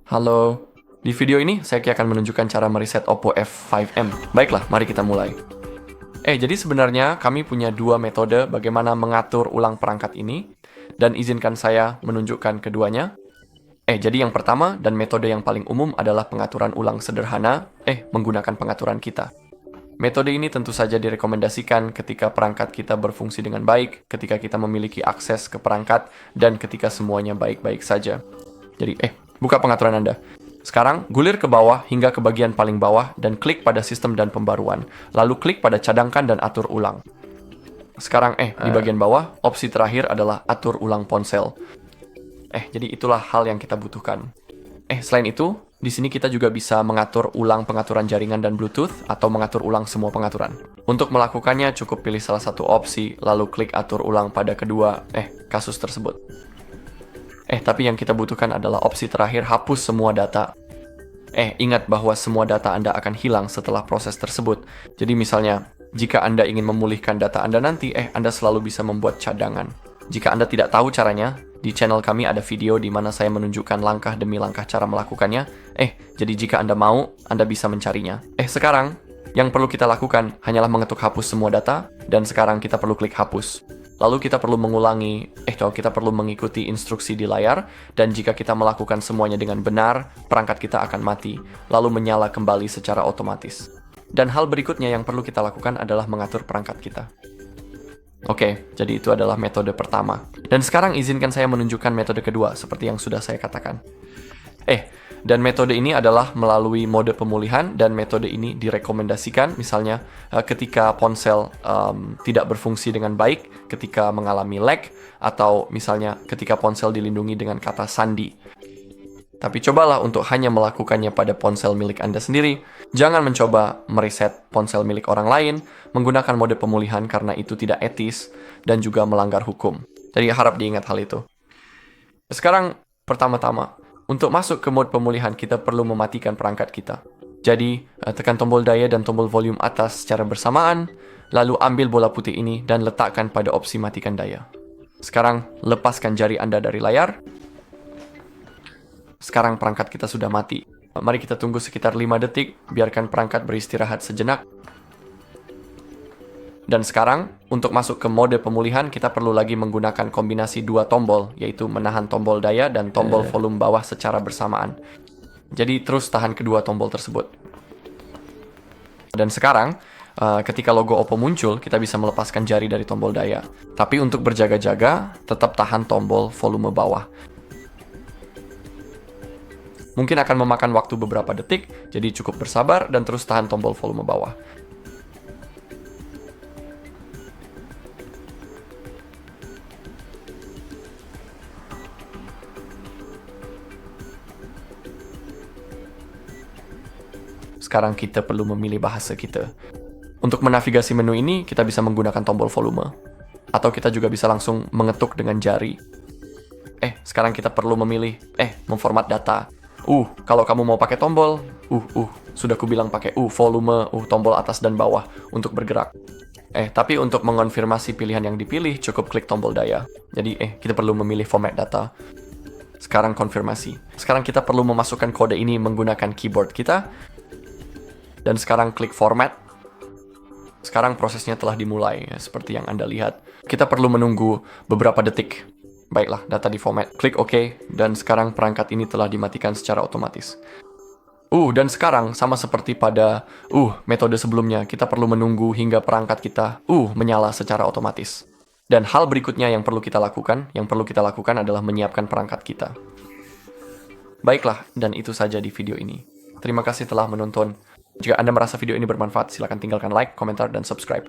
Halo, di video ini saya akan menunjukkan cara mereset Oppo F5M. Baiklah, mari kita mulai. Jadi sebenarnya kami punya dua metode bagaimana mengatur ulang perangkat ini, dan izinkan saya menunjukkan keduanya. Jadi yang pertama dan metode yang paling umum adalah pengaturan ulang sederhana, menggunakan pengaturan kita. Metode ini tentu saja direkomendasikan ketika perangkat kita berfungsi dengan baik, ketika kita memiliki akses ke perangkat, dan ketika semuanya baik-baik saja. Jadi, buka pengaturan Anda. Sekarang, gulir ke bawah hingga ke bagian paling bawah dan klik pada sistem dan pembaruan. Lalu klik pada cadangkan dan atur ulang. Sekarang, di bagian bawah, opsi terakhir adalah atur ulang ponsel. Jadi itulah hal yang kita butuhkan. Selain itu, di sini kita juga bisa mengatur ulang pengaturan jaringan dan Bluetooth atau mengatur ulang semua pengaturan. Untuk melakukannya, cukup pilih salah satu opsi, lalu klik atur ulang pada kedua kasus tersebut. Tapi yang kita butuhkan adalah opsi terakhir, hapus semua data. Ingat bahwa semua data Anda akan hilang setelah proses tersebut. Jadi misalnya, jika Anda ingin memulihkan data Anda nanti, Anda selalu bisa membuat cadangan. Jika Anda tidak tahu caranya, di channel kami ada video di mana saya menunjukkan langkah demi langkah cara melakukannya. Jadi jika Anda mau, Anda bisa mencarinya. Sekarang, yang perlu kita lakukan hanyalah mengetuk hapus semua data, dan sekarang kita perlu klik hapus. Lalu kita perlu kita perlu mengikuti instruksi di layar, dan jika kita melakukan semuanya dengan benar, perangkat kita akan mati, lalu menyala kembali secara otomatis. Dan hal berikutnya yang perlu kita lakukan adalah mengatur perangkat kita. Jadi itu adalah metode pertama. Dan sekarang izinkan saya menunjukkan metode kedua, seperti yang sudah saya katakan. Dan metode ini adalah melalui mode pemulihan, dan metode ini direkomendasikan misalnya ketika ponsel tidak berfungsi dengan baik, ketika mengalami lag, atau misalnya ketika ponsel dilindungi dengan kata sandi. Tapi cobalah untuk hanya melakukannya pada ponsel milik Anda sendiri. Jangan mencoba mereset ponsel milik orang lain menggunakan mode pemulihan karena itu tidak etis dan juga melanggar hukum. Jadi harap diingat hal itu. Sekarang, pertama-tama, untuk masuk ke mode pemulihan, kita perlu mematikan perangkat kita. Jadi, tekan tombol daya dan tombol volume atas secara bersamaan, lalu ambil bola putih ini dan letakkan pada opsi matikan daya. Sekarang, lepaskan jari Anda dari layar. Sekarang perangkat kita sudah mati. Mari kita tunggu sekitar 5 detik, biarkan perangkat beristirahat sejenak. Dan sekarang, untuk masuk ke mode pemulihan, kita perlu lagi menggunakan kombinasi dua tombol, yaitu menahan tombol daya dan tombol volume bawah secara bersamaan. Jadi terus tahan kedua tombol tersebut. Dan sekarang, ketika logo Oppo muncul, kita bisa melepaskan jari dari tombol daya. Tapi untuk berjaga-jaga, tetap tahan tombol volume bawah. Mungkin akan memakan waktu beberapa detik, jadi cukup bersabar dan terus tahan tombol volume bawah. Sekarang kita perlu memilih bahasa kita. Untuk menavigasi menu ini, kita bisa menggunakan tombol volume. Atau kita juga bisa langsung mengetuk dengan jari. Sekarang kita perlu memilih, memformat data. Kalau kamu mau pakai tombol, sudah kubilang pakai volume, tombol atas dan bawah untuk bergerak. Tapi untuk mengonfirmasi pilihan yang dipilih, cukup klik tombol daya. Jadi, kita perlu memilih format data. Sekarang konfirmasi. Sekarang kita perlu memasukkan kode ini menggunakan keyboard kita. Dan sekarang klik format. Sekarang prosesnya telah dimulai, seperti yang Anda lihat. Kita perlu menunggu beberapa detik. Baiklah, data di format. Klik OK, dan sekarang perangkat ini telah dimatikan secara otomatis. Dan sekarang, sama seperti pada metode sebelumnya, kita perlu menunggu hingga perangkat kita menyala secara otomatis. Dan hal berikutnya yang perlu kita lakukan adalah menyiapkan perangkat kita. Baiklah, dan itu saja di video ini. Terima kasih telah menonton. Jika Anda merasa video ini bermanfaat, silakan tinggalkan like, komentar, dan subscribe.